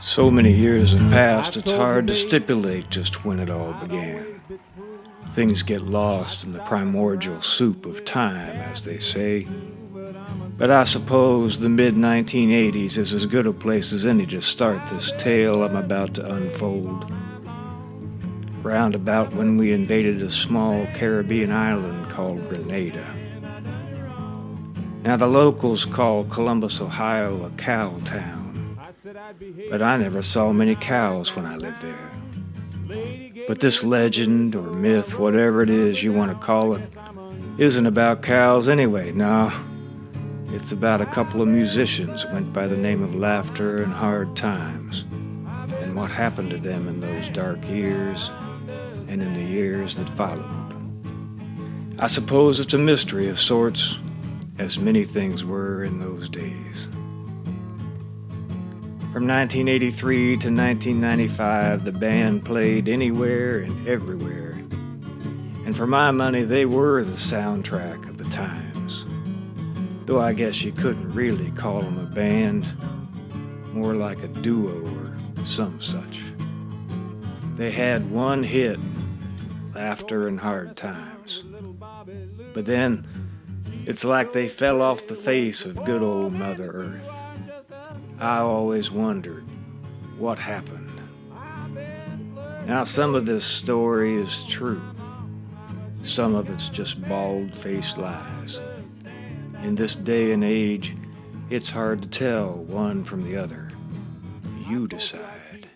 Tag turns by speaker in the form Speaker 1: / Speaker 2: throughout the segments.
Speaker 1: So many years have passed, it's hard to stipulate just when it all began. Things get lost in the primordial soup of time, as they say. But I suppose the mid-1980s is as good a place as any to start this tale I'm about to unfold. Round about when we invaded a small Caribbean island called Grenada. Now the locals call Columbus, Ohio a cow town. But I never saw many cows when I lived there. But this legend or myth, whatever it is you want to call it, isn't about cows anyway, no. It's about a couple of musicians who went by the name of Laughter and Hard Times, and what happened to them in those dark years and in the years that followed. I suppose it's a mystery of sorts, as many things were in those days. From 1983 to 1995, the band played anywhere and everywhere. And for my money, they were the soundtrack of the times. Though I guess you couldn't really call them a band, more like a duo or some such. They had one hit, Laughter and Hard Times. But then, it's like they fell off the face of good old Mother Earth. I always wondered what happened. Now, some of this story is true. Some of it's just bald-faced lies. In this day and age, it's hard to tell one from the other. You decide.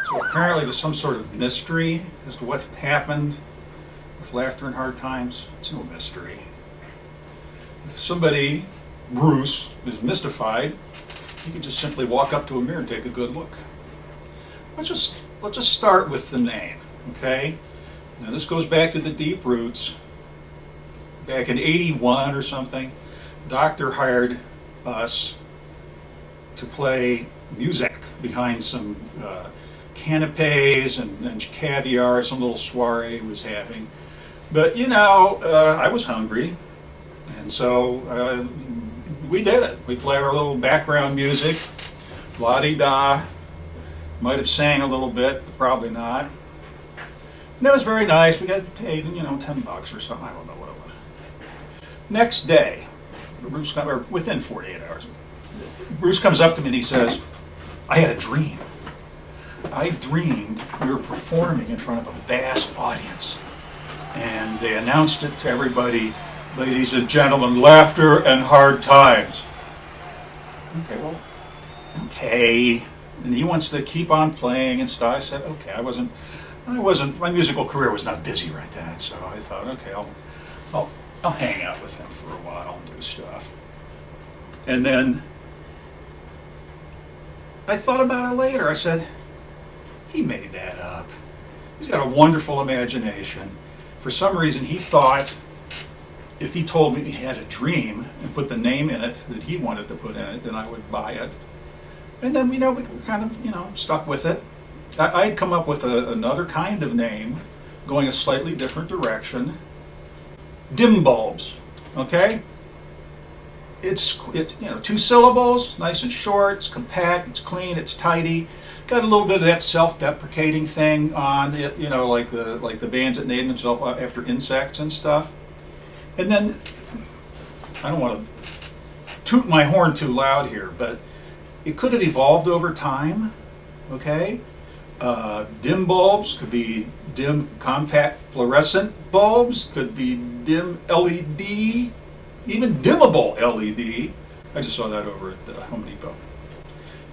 Speaker 2: So apparently there's some sort of mystery as to what happened with Laughter and Hard Times. It's no mystery. If somebody, Bruce, is mystified, you can just simply walk up to a mirror and take a good look. Let's just start with the name, okay? Now this goes back to the deep roots. Back in 81 or something, Doctor hired us to play music behind some canapes and caviar, some little soiree he was having. But I was hungry, and so we did it. We played our little background music, la-di-da. Might have sang a little bit, but probably not. And it was very nice. We got paid, $10 or something. I don't know what it was. Next day, or within 48 hours, Bruce comes up to me and he says, "I had a dream. I dreamed we were performing in front of a vast audience. And they announced it to everybody, 'Ladies and gentlemen, Laughter and Hard Times.'" Okay. And he wants to keep on playing and stuff. I said, okay, I wasn't, my musical career was not busy right then. So I thought, okay, I'll hang out with him for a while and do stuff. And then I thought about it later. I said, he made that up. He's got a wonderful imagination. For some reason, he thought if he told me he had a dream and put the name in it that he wanted to put in it, then I would buy it. And then, we kind of, stuck with it. I'd come up with another kind of name, going a slightly different direction. Dim bulbs, okay? It's 2 syllables, nice and short, it's compact, it's clean, it's tidy. Got a little bit of that self-deprecating thing on it, like the bands that name themselves after insects and stuff. And then, I don't want to toot my horn too loud here, but it could have evolved over time, okay? Dim bulbs could be dim compact fluorescent bulbs, could be dim LED, even dimmable LED. I just saw that over at Home Depot.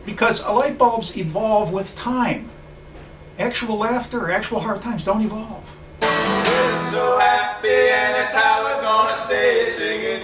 Speaker 2: Because light bulbs evolve with time. Actual laughter or actual hard times don't evolve.
Speaker 3: so happy, and that's how we're gonna stay singing.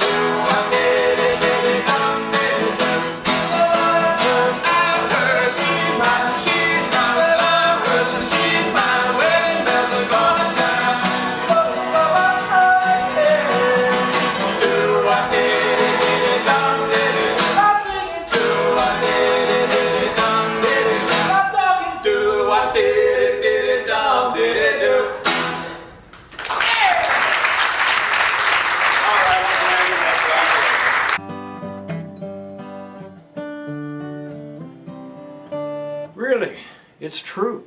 Speaker 1: Really, it's true.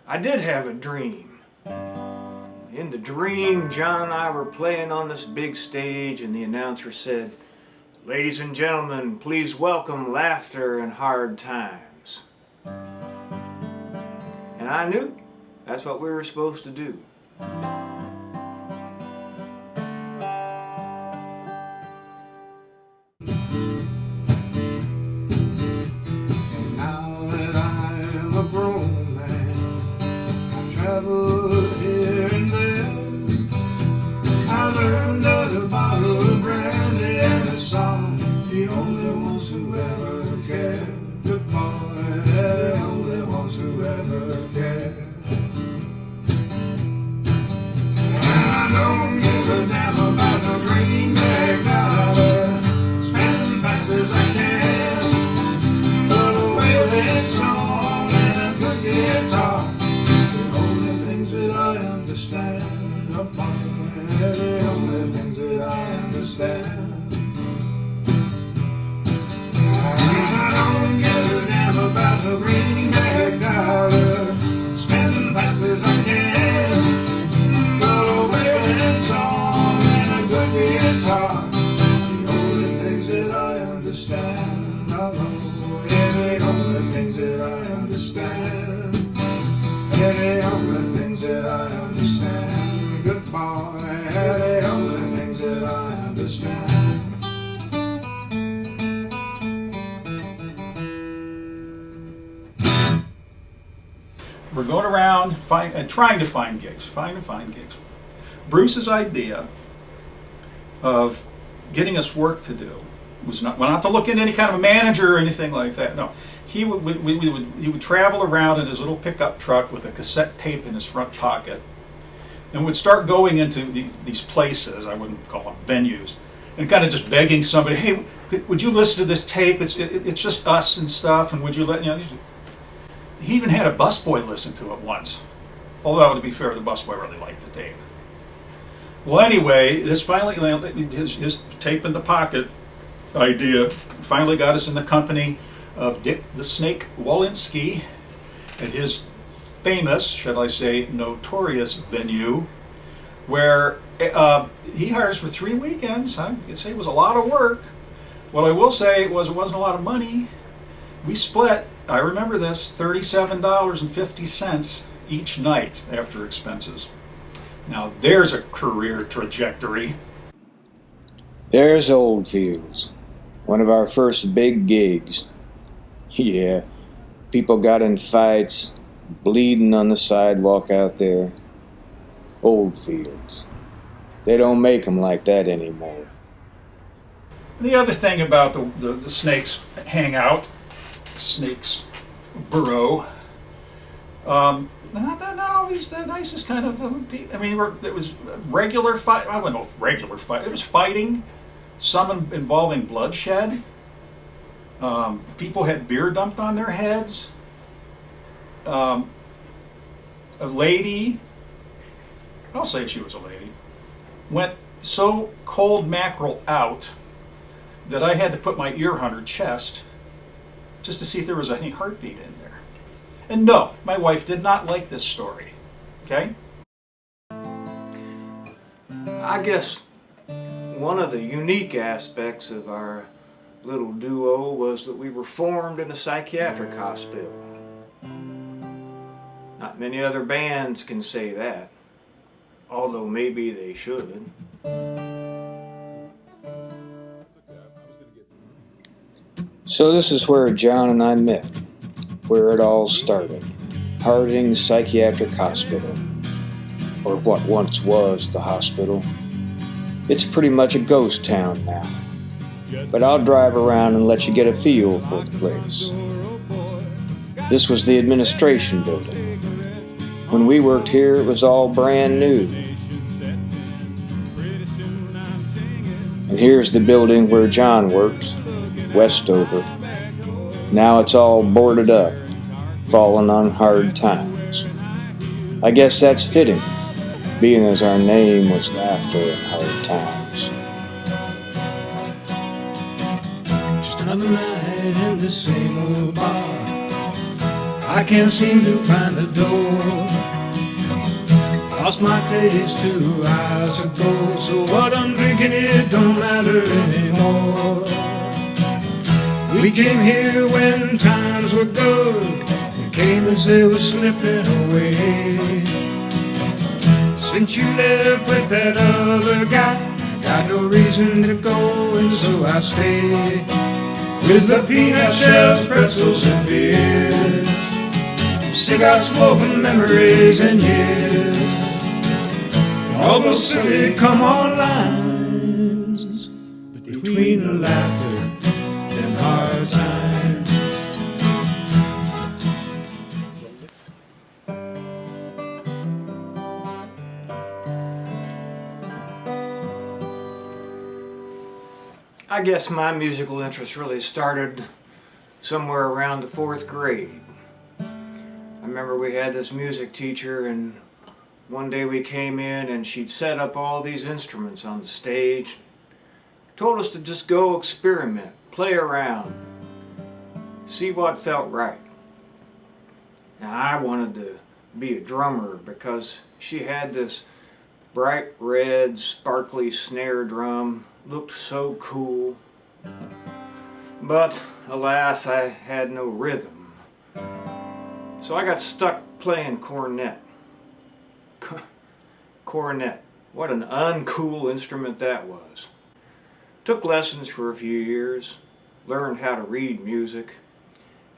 Speaker 1: I did have a dream. In the dream, John and I were playing on this big stage, and the announcer said, "Ladies and gentlemen, please welcome laughter in hard times." And I knew that's what we were supposed to do.
Speaker 4: Traveled here and there. I learned that a bottle of brandy and a song, the only ones who ever cared. Goodbye, the only ones who ever cared. I don't give a damn about the greenback dollar. Spend as fast as I can. Put away this song and a good guitar. That I understand upon the only things that I understand. I don't give a damn about the greenback dollar. Spend as fast as I can. Go away with that song and a good guitar. The only things that I understand. Oh, yeah, the only things that I understand. Yeah, the only things that I understand. Goodbye, the only things that I understand.
Speaker 2: We're going around trying to find gigs. Bruce's idea of getting us work to do was not to look into any kind of a manager or anything like that. No. He would travel around in his little pickup truck with a cassette tape in his front pocket, and would start going into these places, I wouldn't call them venues, and kind of just begging somebody, "Hey, would you listen to this tape? It's just us and stuff, and would you let?" He even had a busboy listen to it once, although to be fair, the busboy really liked the tape. Well, anyway, this finally his tape in the pocket idea finally got us in the company of Dick the Snake Walensky at his famous, should I say, notorious venue, where he hired us for 3 weekends. I could say it was a lot of work. What I will say was it wasn't a lot of money. We split, I remember this, $37.50 each night after expenses. Now there's a career trajectory.
Speaker 1: There's Oldfields, one of our first big gigs. Yeah, people got in fights, bleeding on the sidewalk out there. Oldfields. They don't make them like that anymore.
Speaker 2: The other thing about the Snakes hangout, Snakes burrow, not always the nicest kind of people. I mean, it was regular fight. I wouldn't know if regular fight. It was fighting, some involving bloodshed. People had beer dumped on their heads. A lady, I'll say she was a lady, went so cold mackerel out that I had to put my ear on her chest just to see if there was any heartbeat in there. And no, my wife did not like this story. Okay?
Speaker 1: I guess one of the unique aspects of our little duo was that we were formed in a psychiatric hospital. Not many other bands can say that, although maybe they should. So this is where John and I met, where it all started. Harding Psychiatric Hospital. or what once was the hospital. It's pretty much a ghost town now. But I'll drive around and let you get a feel for the place. This was the administration building. When we worked here, it was all brand new. And here's the building where John worked, Westover. Now it's all boarded up, fallen on hard times. I guess that's fitting, being as our name was Laughter in Hard Times.
Speaker 4: Just another night in the same old bar. I can't seem to find the door. Lost my taste 2 hours ago, so what I'm drinking, it don't matter anymore. We came here when times were good, we came as they were slipping away. Since you left with that other guy, I got no reason to go, and so I stay with the peanut shells, pretzels, and beers, cigar smoking memories and years, all those silly come-on lines between the laughter and hard times.
Speaker 1: I guess my musical interest really started somewhere around the 4th grade. I remember we had this music teacher, and one day we came in and she'd set up all these instruments on the stage. Told us to just go experiment, play around, see what felt right. Now I wanted to be a drummer because she had this bright red sparkly snare drum, looked so cool. But alas, I had no rhythm. So I got stuck playing cornet. Cornet. What an uncool instrument that was. Took lessons for a few years, learned how to read music,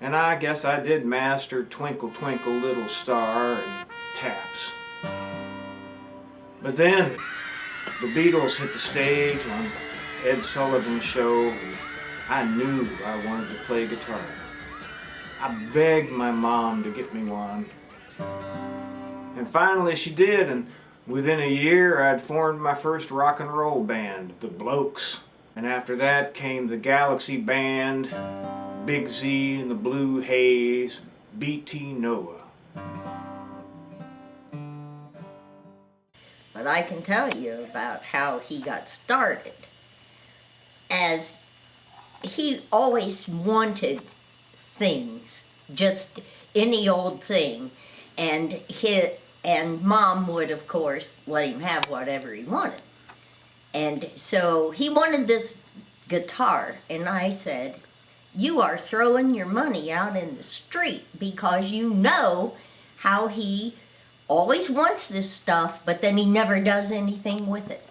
Speaker 1: and I guess I did master Twinkle Twinkle Little Star and taps. But then the Beatles hit the stage on Ed Sullivan's show, and I knew I wanted to play guitar. I begged my mom to get me one. And finally she did, and within a year I'd formed my first rock and roll band, the Blokes. And after that came the Galaxy Band, Big Z and the Blue Haze, B.T. Noah.
Speaker 5: But I can tell you about how he got started. As he always wanted things, just any old thing, and Mom would, of course, let him have whatever he wanted. And so he wanted this guitar, and I said, "You are throwing your money out in the street, because you know how he always wants this stuff, but then he never does anything with it."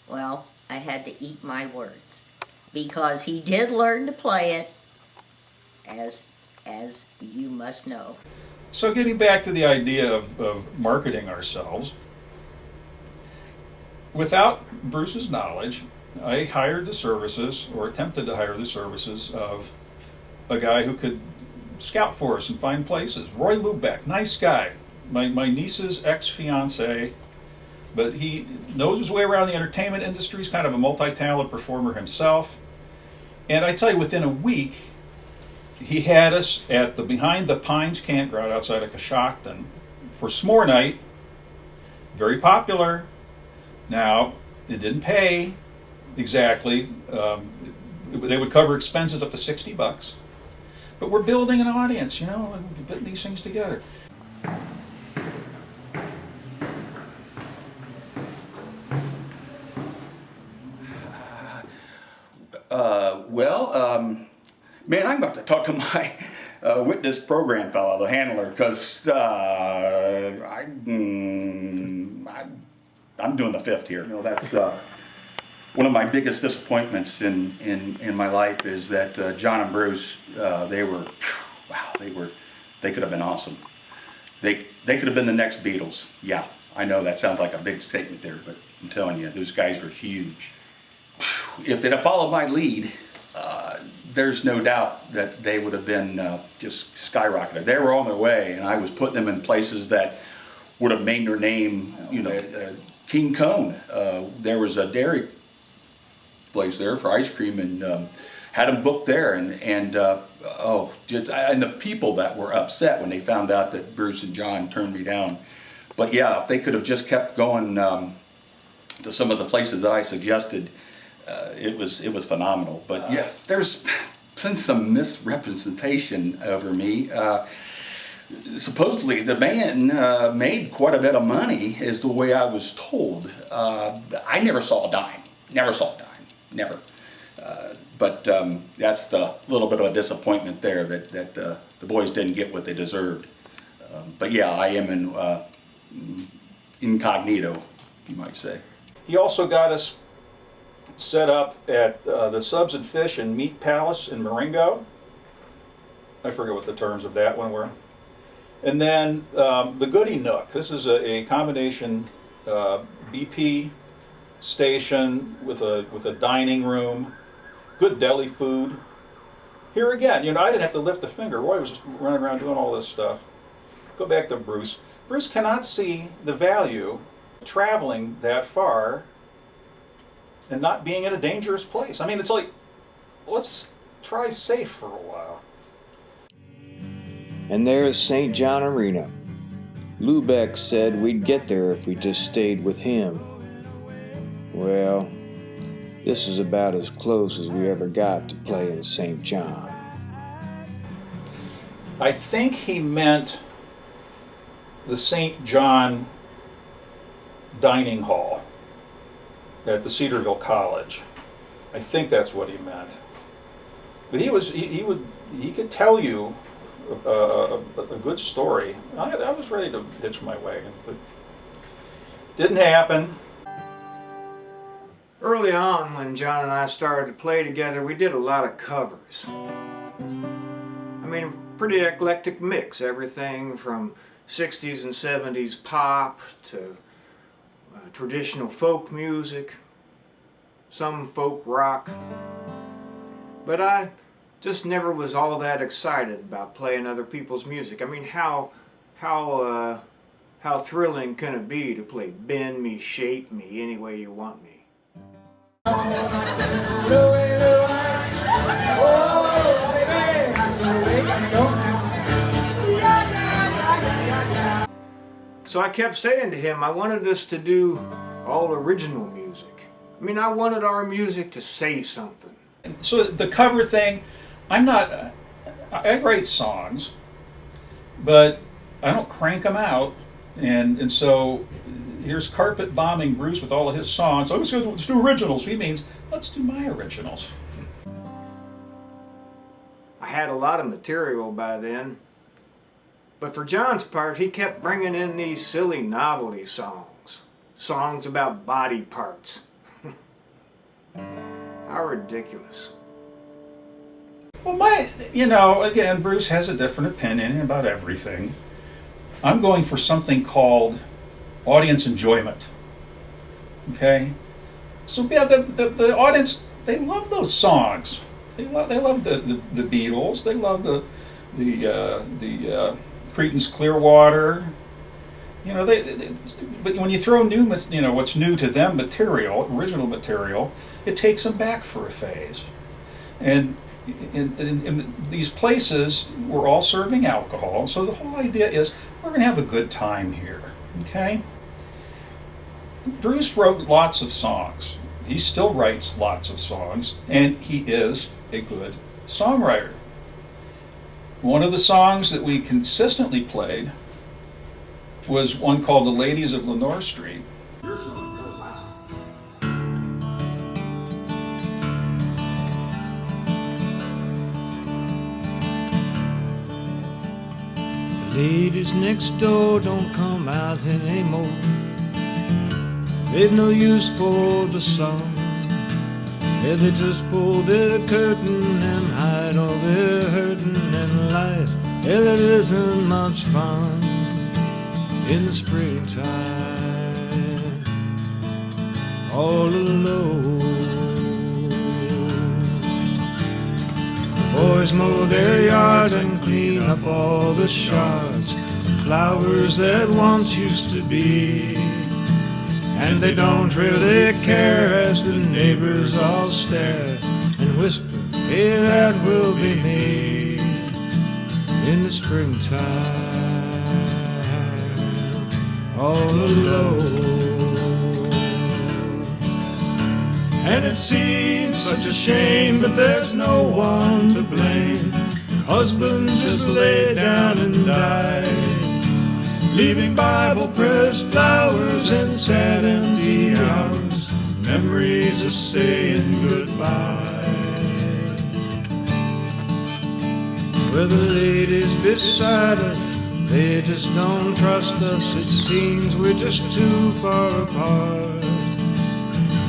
Speaker 5: Well, I had to eat my words, because he did learn to play it, as you must know.
Speaker 2: So getting back to the idea of marketing ourselves, without Bruce's knowledge, I hired the services, or attempted to hire the services, of a guy who could scout for us and find places. Roy Lubeck, nice guy, my niece's ex-fiance, but he knows his way around the entertainment industry. He's kind of a multi-talented performer himself. And I tell you, within a week, he had us at the Behind the Pines campground outside of Coshocton for s'more night. Very popular. Now, it didn't pay exactly. They would cover expenses up to $60. But we're building an audience, and we're putting these things together.
Speaker 6: Man, I'm going to have to talk to my witness program fellow, the handler, because I'm doing the fifth here. That's one of my biggest disappointments in my life is that John and Bruce, they could have been awesome. They could have been the next Beatles. Yeah, I know that sounds like a big statement there, but I'm telling you, those guys were huge. If they'd have followed my lead, there's no doubt that they would have been just skyrocketed. They were on their way, and I was putting them in places that would have made their name, you know. King Cone, there was a dairy place there for ice cream, and had them booked there, and the people that were upset when they found out that Bruce and John turned me down. But yeah, if they could have just kept going to some of the places that I suggested, it was phenomenal. But yes, there's been some misrepresentation over me. Supposedly the band made quite a bit of money, is the way I was told. I never saw a dime. Never saw a dime. Never. But that's the little bit of a disappointment there, that the boys didn't get what they deserved. But yeah, I am in incognito, you might say.
Speaker 2: He also got us set up at the Subs and Fish and Meat Palace in Marengo. I forget what the terms of that one were. And then the Goody Nook. This is a combination BP station with a dining room, good deli food. Here again, you know, I didn't have to lift a finger. Roy was just running around doing all this stuff. Go back to Bruce. Bruce cannot see the value of traveling that far and not being in a dangerous place. I mean, it's like, let's try safe for a while.
Speaker 1: And there's St. John Arena. Lubeck said we'd get there if we just stayed with him. Well, this is about as close as we ever got to playing St. John.
Speaker 2: I think he meant the St. John dining hall at the Cedarville College. I think that's what he meant. But he could tell you a good story. I was ready to hitch my wagon, but didn't happen.
Speaker 1: Early on, when John and I started to play together, we did a lot of covers. I mean, pretty eclectic mix, everything from 60s and 70s pop to traditional folk music, some folk rock. But I just never was all that excited about playing other people's music. I mean, how thrilling can it be to play Bend Me, Shape Me, Any Way You Want Me? So I kept saying to him, I wanted us to do all original music. I mean, I wanted our music to say something.
Speaker 2: So the cover thing, I write songs, but I don't crank them out, and so here's carpet bombing Bruce with all of his songs. Let's do originals. He means, let's do my originals.
Speaker 1: I had a lot of material by then, but for John's part, he kept bringing in these silly novelty songs about body parts. How ridiculous.
Speaker 2: Well, again, Bruce has a different opinion about everything. I'm going for something called audience enjoyment. Okay? So yeah, the audience, they love those songs. They love the Beatles. They love the Creedence Clearwater. You know, but when you throw what's new to them material, original material, it takes them back for a phase. And in these places, we're all serving alcohol, so the whole idea is we're going to have a good time here, okay? Bruce wrote lots of songs. He still writes lots of songs, and he is a good songwriter. One of the songs that we consistently played was one called The Ladies of Lenore Street.
Speaker 1: Ladies next door don't come out anymore. They've no use for the sun. Yeah, they just pull their curtain and hide all their hurting in life. Hell, it isn't much fun in the springtime. all alone. The boys mow their yards and clean up all the shards of flowers that once used to be. And they don't really care as the neighbors all stare and whisper, hey, that will be me in the springtime, all alone. And it seems such a shame, but there's no one to blame. Husbands just laid down and died, leaving Bible-pressed flowers and sad empty hours, memories of saying goodbye. Well, the ladies beside us, they just don't trust us. It seems we're just too far apart.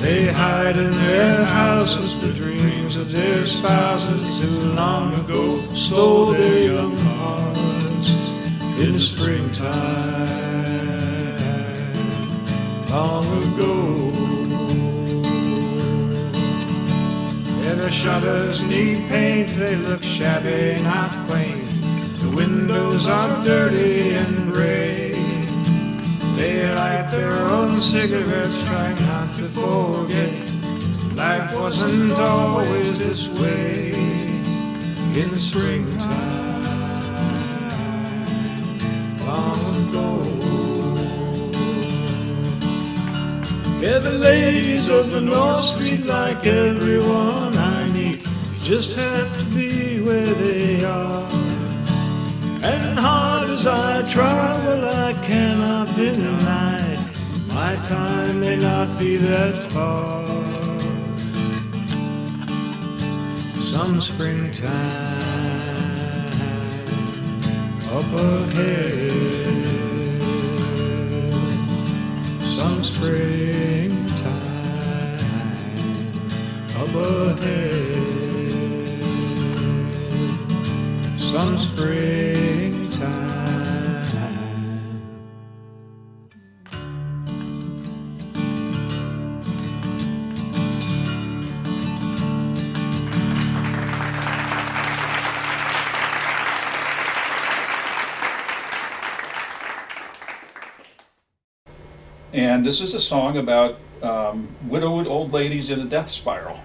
Speaker 1: They hide in their house with the dreams of their spouses who long ago stole their young hearts in the springtime, long ago. Yeah, the shutters need paint, they look shabby, not quaint. The windows are dirty and gray. They light their own cigarettes, trying not to forget life wasn't always this way in the springtime, long ago. Yeah, the ladies of the North Street, like everyone I meet, just have to be where they are. And hard as I try, well, I cannot deny my time may not be that far. Some springtime up ahead, some springtime up ahead, some springtime.
Speaker 2: And this is a song about widowed old ladies in a death spiral.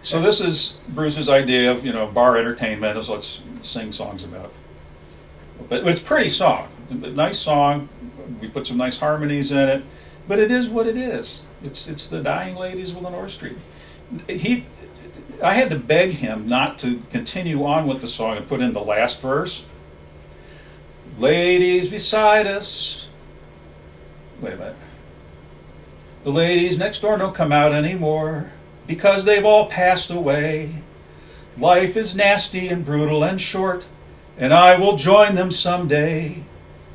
Speaker 2: So this is Bruce's idea of, bar entertainment, is let's sing songs about. But it's a pretty song, a nice song. We put some nice harmonies in it, but it is what it is. It's the dying ladies of the North Street. I had to beg him not to continue on with the song and put in the last verse. Ladies beside us. Wait a minute. The ladies next door don't come out anymore because they've all passed away. Life is nasty and brutal and short, and I will join them someday,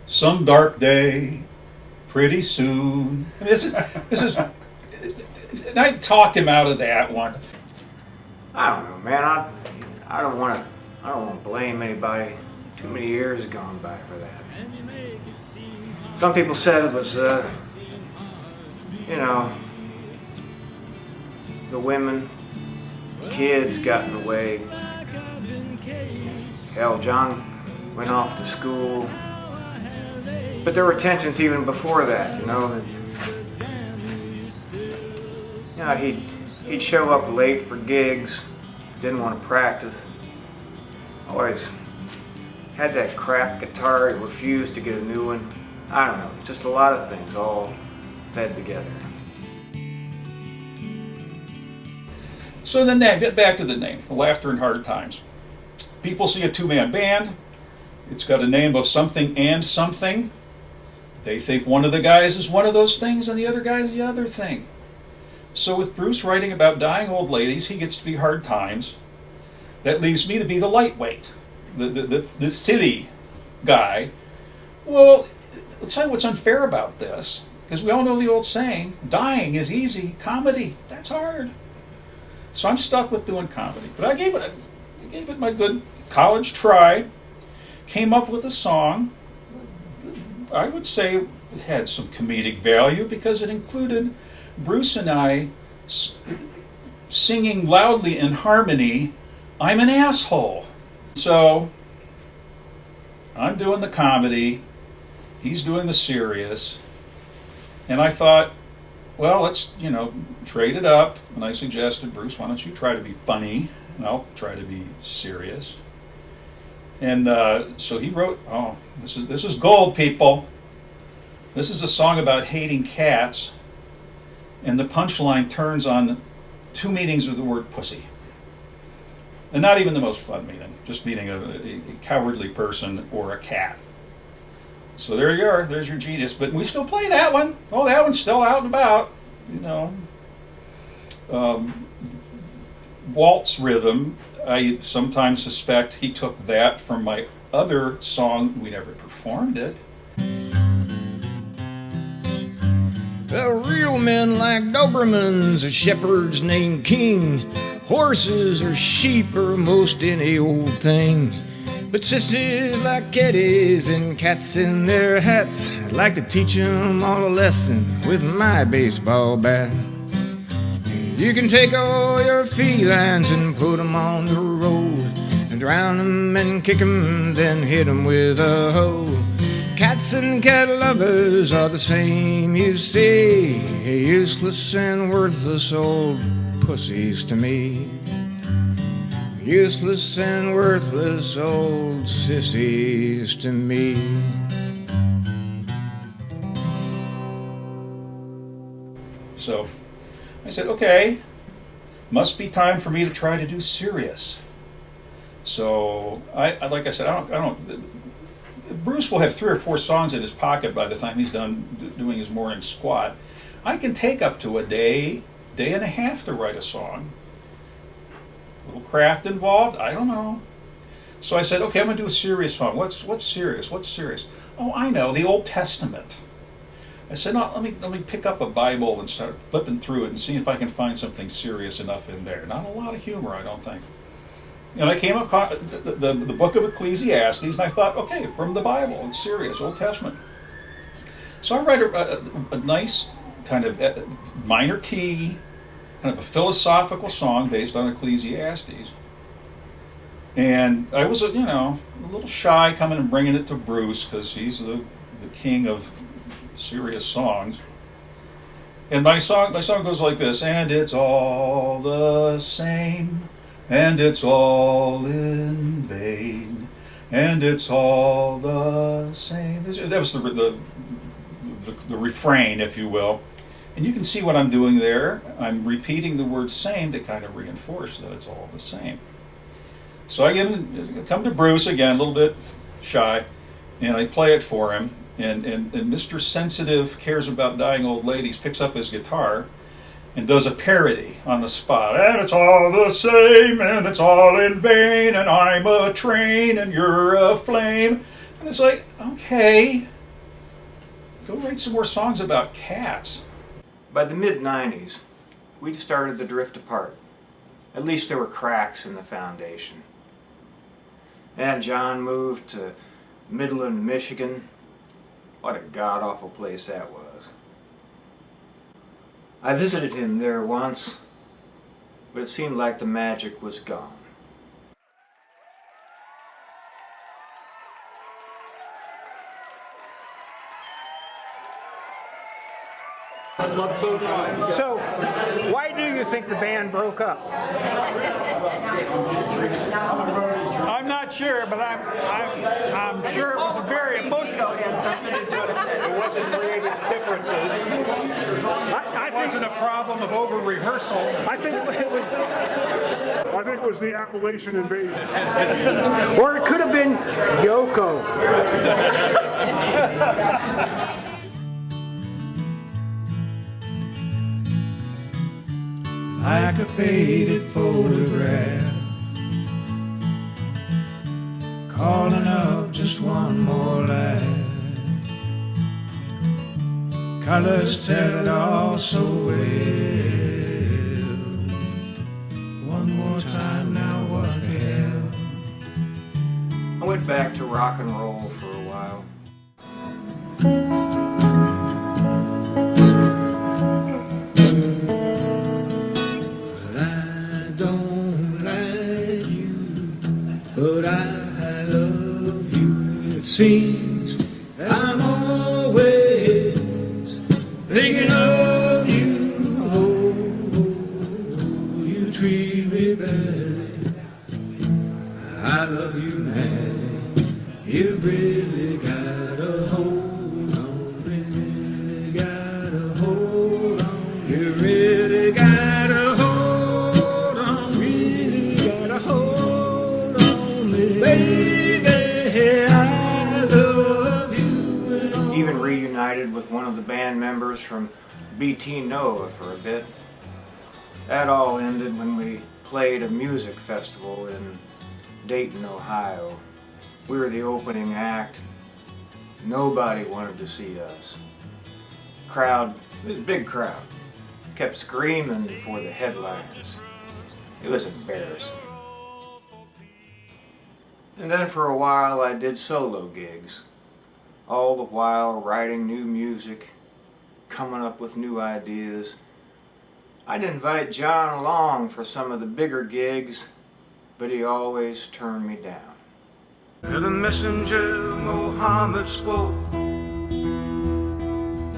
Speaker 2: some dark day, pretty soon. I mean, this is. And I talked him out of that one.
Speaker 1: I don't know, man. I don't want to blame anybody. Too many years have gone by for that. Some people said it was, the women, kids got in the way. Hell, John went off to school. But there were tensions even before that, he'd show up late for gigs, didn't want to practice. Always had that crap guitar, he refused to get a new one. I don't know, just a lot of things all fed together.
Speaker 2: So the name, get back to the name, Laughter in Hard Times. People see a two-man band. It's got a name of something and something. They think one of the guys is one of those things and the other guy's the other thing. So with Bruce writing about dying old ladies, he gets to be hard times. That leaves me to be the lightweight, the silly guy. Well, I'll tell you what's unfair about this, because we all know the old saying, dying is easy, comedy, that's hard. So I'm stuck with doing comedy. But I gave it my good college try, came up with a song. I would say it had some comedic value because it included Bruce and I singing loudly in harmony, "I'm an asshole." So I'm doing the comedy, he's doing the serious, and I thought, well, let's, trade it up. And I suggested, Bruce, why don't you try to be funny, and I'll try to be serious. And so he wrote, oh, this is gold, people. This is a song about hating cats, and the punchline turns on 2 meanings of the word pussy. And not even the most fun meaning, just meaning a cowardly person or a cat. So there you are, there's your genius. But we still play that one. Oh, that one's still out and about, waltz rhythm, I sometimes suspect he took that from my other song. We never performed it.
Speaker 1: Well, real men like Dobermans, shepherds named King, horses or sheep or most any old thing. But sissies like caddies and cats in their hats, I'd like to teach them all a lesson with my baseball bat. You can take all your felines and put them on the road, and drown them and kick them, then hit them with a hoe. Cats and cat lovers are the same, you see, useless and worthless old pussies to me. Useless and worthless old sissies to me.
Speaker 2: So I said, okay, must be time for me to try to do serious. So I like I said, I don't. Bruce will have 3 or 4 songs in his pocket by the time he's done doing his morning squat. I can take up to a day and a half to write a song. A little craft involved, I don't know. So I said, okay, I'm gonna do a serious song. What's serious? What's serious? Oh, I know, the Old Testament. I said, no, let me pick up a Bible and start flipping through it and see if I can find something serious enough in there. Not a lot of humor, I don't think. And I came up the book of Ecclesiastes, and I thought, okay, from the Bible, it's serious, Old Testament. So I write a nice kind of minor key, kind of a philosophical song based on Ecclesiastes. And I was, a little shy coming and bringing it to Bruce because he's the king of serious songs. And my song goes like this: and it's all the same, and it's all in vain, and it's all the same. That was the refrain, if you will. And you can see what I'm doing there. I'm repeating the word same to kind of reinforce that it's all the same. So I come to Bruce again, a little bit shy, and I play it for him. And Mr. Sensitive Cares About Dying Old Ladies picks up his guitar and does a parody on the spot. And it's all the same, and it's all in vain, and I'm a train, and you're a flame. And it's like, okay, go write some more songs about cats.
Speaker 1: By the mid-90s, we'd started to drift apart. At least there were cracks in the foundation. And John moved to Midland, Michigan. What a god-awful place that was. I visited him there once, but it seemed like the magic was gone.
Speaker 7: So, why do you think the band broke up?
Speaker 8: I'm not sure, but I'm sure it was a very emotional incident.
Speaker 7: It wasn't creating differences.
Speaker 8: It wasn't a problem of over-rehearsal.
Speaker 7: I think it was the Appalachian invasion. Or it could have been Yoko.
Speaker 1: Like a faded photograph, calling up just one more laugh. Colors tell it all so well. One more time, now what the hell? I went back to rock and roll for a while.
Speaker 4: seems that I'm always thinking of you. Oh, you treat me badly, I love you madly. You really got a hold on, really got a hold on. You really got a hold on, really got a hold on me, baby. I love you and all.
Speaker 1: Even reunited with one of the band members from BT Noah for a bit. That all ended when we played a music festival in Dayton, Ohio. We were the opening act. Nobody wanted to see us. Crowd, it was a big crowd, kept screaming for the headliners. It was embarrassing. And then for a while I did solo gigs, all the while writing new music, coming up with new ideas. I'd invite John along for some of the bigger gigs, but he always turned me down.
Speaker 4: You're the messenger Muhammad spoke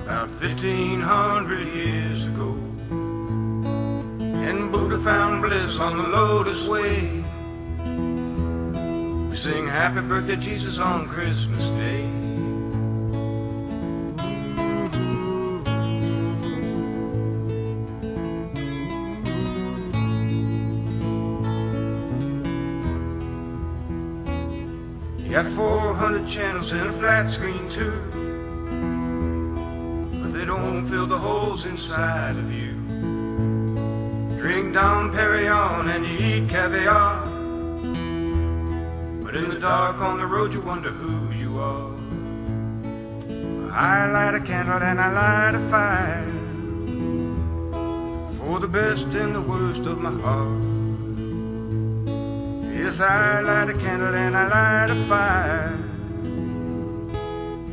Speaker 4: about 1,500 years ago. And Buddha found bliss on the Lotus Way. We sing Happy Birthday Jesus on Christmas Day. You got 400 channels and a flat screen too, but they don't fill the holes inside of you. Drink Dom Perignon and you eat caviar, but in the dark on the road you wonder who you are. I light a candle and I light a fire for the best and the worst of my heart. Yes, I light a candle and I light a fire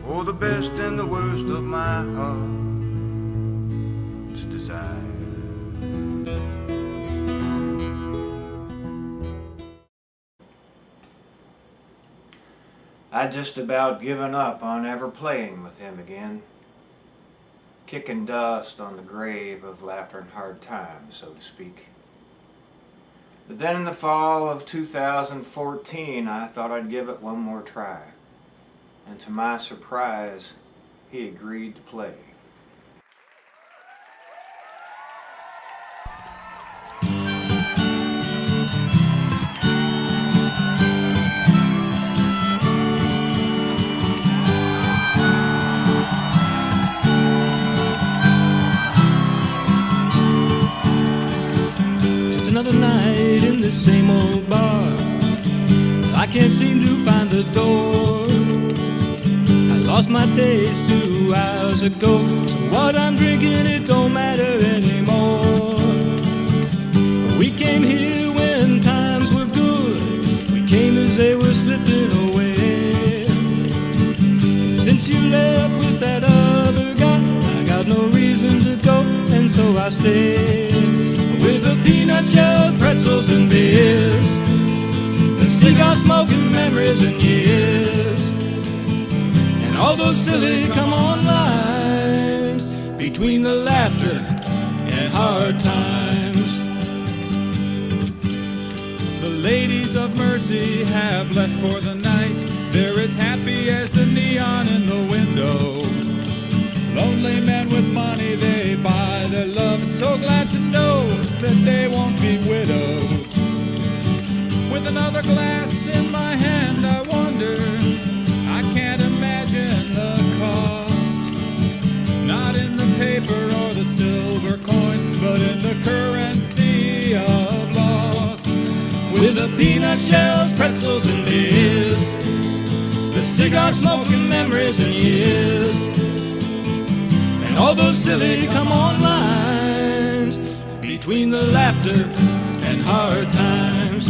Speaker 4: for the best and the worst of my heart's desire.
Speaker 1: I'd just about given up on ever playing with him again, kicking dust on the grave of laughter and hard times, so to speak. But then in the fall of 2014, I thought I'd give it one more try. And to my surprise, he agreed to play.
Speaker 4: Just another night in the same old bar. I can't seem to find the door. I lost my taste 2 hours ago, so what I'm drinking, it don't matter anymore. We came here when times were good. We came as they were slipping away. And since you left with that other guy, I got no reason to go, and so I stayed. With the peanut shells, pretzels and beers, the cigar smoking memories and years, and all those silly come-on lines between the laughter and hard times.
Speaker 9: The ladies of mercy have left for the night. They're as happy as the neon in the window. Lonely men with money, they buy their love. So glad to know that they won't be widows. With another glass in my hand, I wonder, I can't imagine the cost. Not in the paper or the silver coin, but in the currency of loss.
Speaker 4: With the peanut shells, pretzels and beers, the cigar smoking memories and years, and all those silly come-on lines between the laughter and hard times.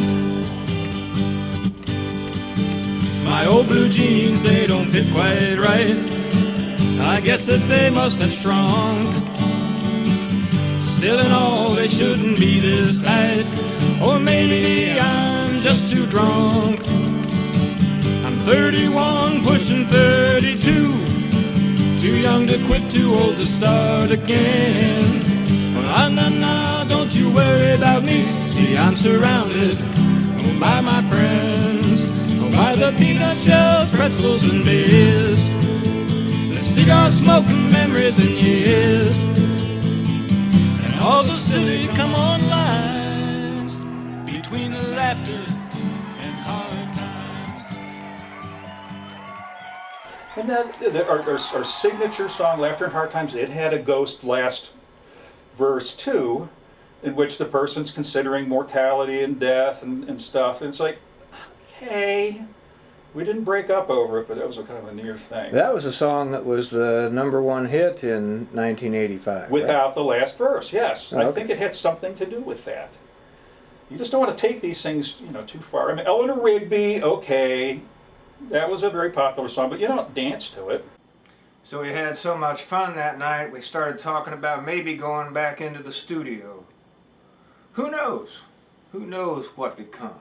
Speaker 4: My old blue jeans, they don't fit quite right. I guess that they must have shrunk. Still in all, they shouldn't be this tight. Or maybe I'm just too drunk. I'm 31, pushing
Speaker 9: 32. Too young to quit, too old to start again. Well, nah, don't you worry about me. See, I'm surrounded by my friends, by the peanut shells, pretzels, and beers, the cigar smoking memories and years, and all the silly come-on lines between the laughter and hard times.
Speaker 2: And then our signature song, Laughter and Hard Times, it had a ghost last verse too, in which the person's considering mortality and death and stuff. And it's like, okay, we didn't break up over it, but that was a kind of a near thing.
Speaker 1: That was a song that was the #1 hit in 1985.
Speaker 2: Without
Speaker 1: right?
Speaker 2: the last verse, yes.
Speaker 1: Oh, okay.
Speaker 2: I think it had something to do with that. You just don't want to take these things, too far. I mean, Eleanor Rigby, okay, that was a very popular song, but you don't dance to it.
Speaker 1: So we had so much fun that night, we started talking about maybe going back into the studio. Who knows? Who knows what could come?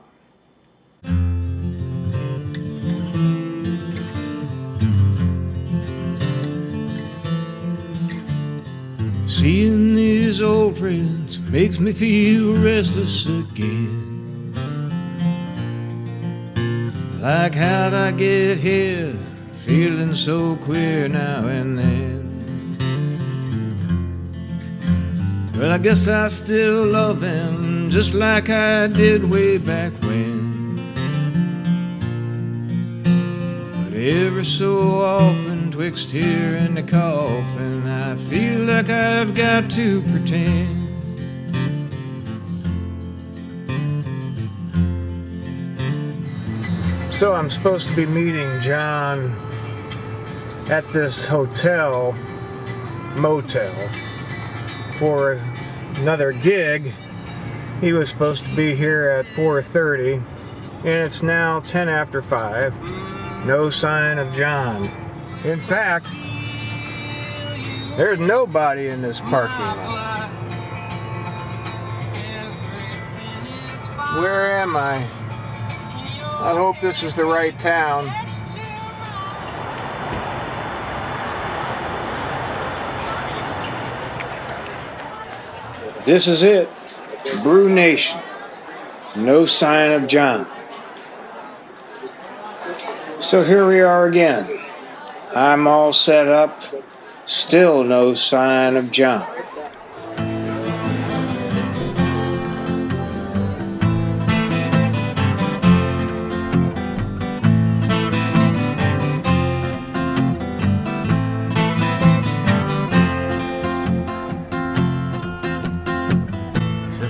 Speaker 9: Seeing these old friends makes me feel restless again. Like how'd I get here, feeling so queer now and then. Well, I guess I still love them just like I did way back when. But every so often, twixt here and the coffin, I feel like I've got to pretend.
Speaker 1: So I'm supposed to be meeting John at this motel for another gig. He was supposed to be here at 4:30 and it's now 10 after 5. No sign of John. In fact, there's nobody in this parking lot. Where am I? I hope this is the right town. This is it. Brew Nation. No sign of John. So here we are again. I'm all set up. Still no sign of John.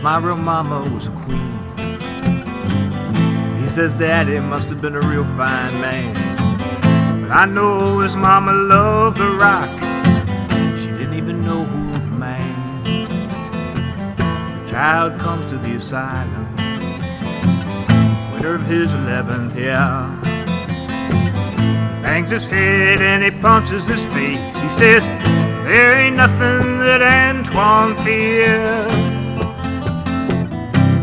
Speaker 9: My real mama was a queen. He says daddy must have been a real fine man. But I know his mama loved the rock. She didn't even know who was man. The child comes to the asylum, winter of his 11th year. Bangs his head and he punches his face. He says, there ain't nothing that Antoine fears.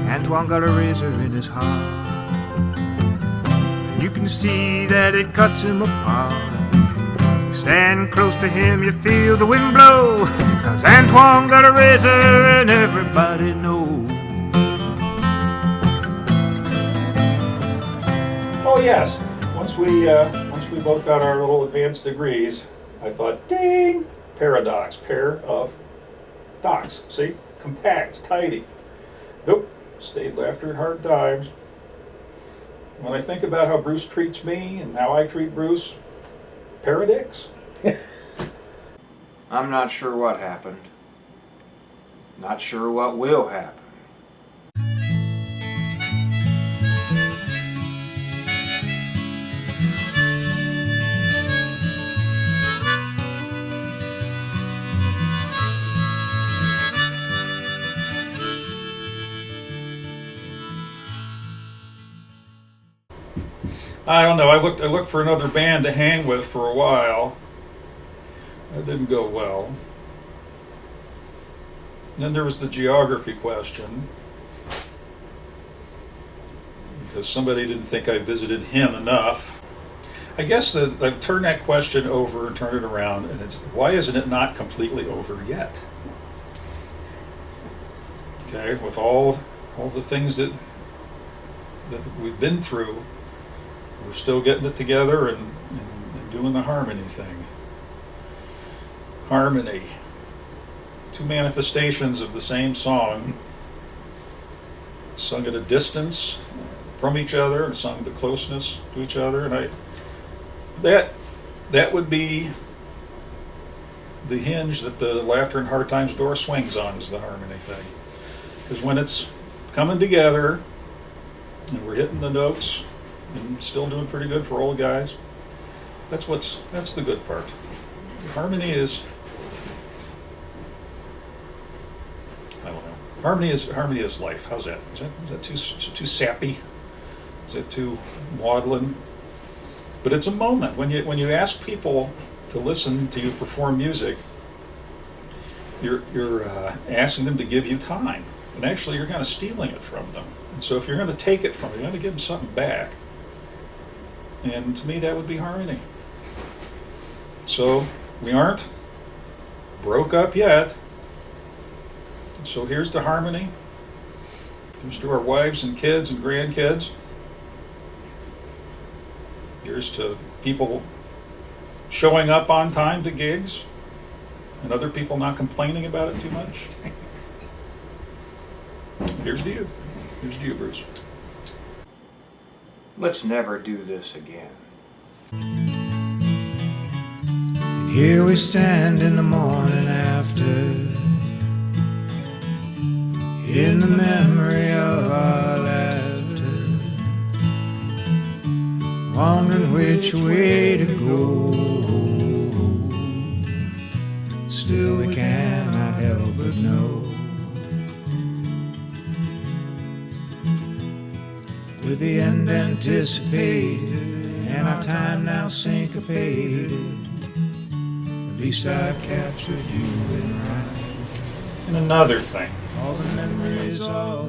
Speaker 9: Antoine got a razor in his heart. You can see that it cuts him apart. You stand close to him, you feel the wind blow, 'cause Antoine got a razor and everybody knows.
Speaker 2: Oh yes, once we both got our little advanced degrees, I thought, ding, paradox, pair of docs. See, compact, tidy. Nope. Stayed Laughter and Hard Times. When I think about how Bruce treats me and how I treat Bruce, paradox.
Speaker 1: I'm not sure what happened. Not sure what will happen.
Speaker 2: I don't know. I looked for another band to hang with for a while. That didn't go well. Then there was the geography question, because somebody didn't think I visited him enough. I guess I've turned that question over and turned it around, and it's, why isn't it not completely over yet? Okay, with all the things that we've been through, we're still getting it together and doing the harmony thing. Harmony. Two manifestations of the same song, sung at a distance from each other and sung at closeness to each other, and that would be the hinge that the Laughter and Hard Times door swings on, is the harmony thing. Because when it's coming together and we're hitting the notes and still doing pretty good for old guys, that's the good part. Harmony is, I don't know. Harmony is life. How's that? Is that too sappy? Is it too maudlin? But it's a moment when you ask people to listen to you perform music. You're asking them to give you time, and actually you're kind of stealing it from them. And so if you're going to take it from them, you got to give them something back. And to me, that would be harmony. So we aren't broke up yet. And so here's to harmony. Here's to our wives and kids and grandkids. Here's to people showing up on time to gigs and other people not complaining about it too much. Here's to you. Here's to you, Bruce.
Speaker 1: Let's never do this again.
Speaker 10: And here we stand in the morning after, in the memory of our laughter, wondering which way to go. Still we cannot help but know, with the end anticipated and our time now syncopated, at least I've captured you in right.
Speaker 2: And another thing.
Speaker 10: All the memories of